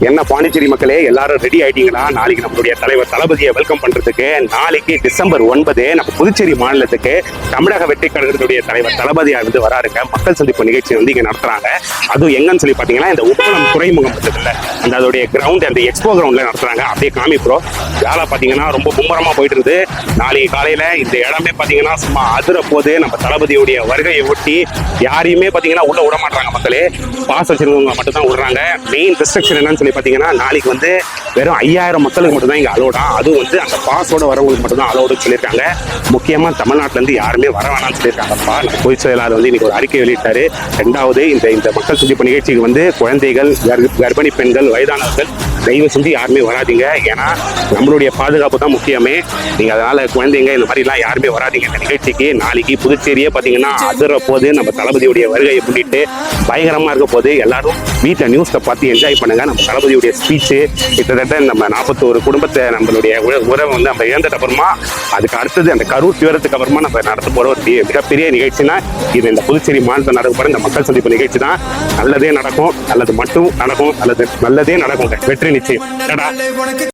என்ன பாண்டிச்சேரி மக்களே எல்லாரும் ரெடி ஆயிட்டீங்களா? நாளைக்கு நம்மளுடைய தலைவர் தளபதியை வெல்கம் பண்றதுக்கு நாளைக்கு டிசம்பர் 9 நம்ம புதுச்சேரி மாநிலத்துக்கு தமிழக வெற்றி கழகத்துடைய தலைவர் தளபதியா வந்து வராருங்க. மக்கள் சந்திப்பு நிகழ்ச்சி வந்து இங்க நடத்துறாங்க. அதுவும் எங்கன்னு சொல்லி பாத்தீங்கன்னா இந்த உப்பளம் துறைமுகம் இருக்குல்ல, அந்த அதோடைய கிரவுண்ட், அந்த எக்ஸ்போ கிரவுண்ட்ல நடத்துறாங்க. அப்படியே காமிப்போம். வேலை பாத்தீங்கன்னா ரொம்ப மும்முரமா போயிட்டு இருக்குது. நாளைக்கு காலையில இந்த இடமே பாத்தீங்கன்னா சும்மா அதிர போது. நம்ம தளபதியுடைய வருகையை ஒட்டி யாரையுமே பாத்தீங்கன்னா உள்ள விட மாட்டாங்க. மக்களே பாஸ் வச்சிருக்கவங்க மட்டும் தான் விடுறாங்க. மெயின் ரெஸ்ட்ரிக்ஷன் என்னன்னு பாத்தீங்கன்னா நாளைக்கு வந்து வெறும் 5000 மக்களுக்கு மட்டும் தான் இங்க அலோடா. அதுவும் வந்து அந்த பாஸோட வரவங்களுக்கு மட்டும் தான் அலோடு சொல்லியிருக்காங்க. முக்கியமா தமிழ்நாட்டுல இருந்து யாருமே வர வேணாம்னு சொல்லியிருக்காங்கப்பா. நம்ம பொதுச் செயலாளர் வந்து இன்னைக்கு ஒரு அறிக்கை வெளியிட்டாரு. ரெண்டாவது இந்த மக்கள் சந்திப்பு நிகழ்ச்சிக்கு வந்து குழந்தைகள், கர்ப்பிணி பெண்கள், வயதானவர்கள் தயவு செஞ்சு யாருமே வராதிங்க. ஏன்னா நம்மளுடைய பாதுகாப்பு தான் முக்கியமே. நீங்க அதனால குழந்தைங்க இந்த மாதிரி எல்லாம் யாருமே வராதிங்க இந்த நிகழ்ச்சிக்கு. நாளைக்கு புதுச்சேரியே பாத்தீங்கன்னா அதிர போது. நம்ம தளபதியுடைய வருகையை முன்னிட்டு பயங்கரமா இருக்க போது. எல்லாரும் வீட்டை நியூஸை பார்த்து என்ஜாய் பண்ணுங்க. நம்ம தளபதியுடைய ஸ்பீச்சு கிட்டத்தட்ட நம்ம 41 குடும்பத்தை நம்மளுடைய உறவை வந்து நம்ம இழந்துட்ட அப்புறமா அதுக்கு அடுத்தது அந்த கரூர் தீவிரத்துக்கு அப்புறமா நம்ம நடத்த போற ஒரு மிகப்பெரிய நிகழ்ச்சினா இது இந்த புதுச்சேரி மாநிலத்தில் நடக்க போற இந்த மக்கள் சந்திப்பு நிகழ்ச்சி தான். நல்லதே நடக்கும், நல்லது மட்டும் நடக்கும், நல்லதே நடக்கும். வெற்றி நிச்சயம்.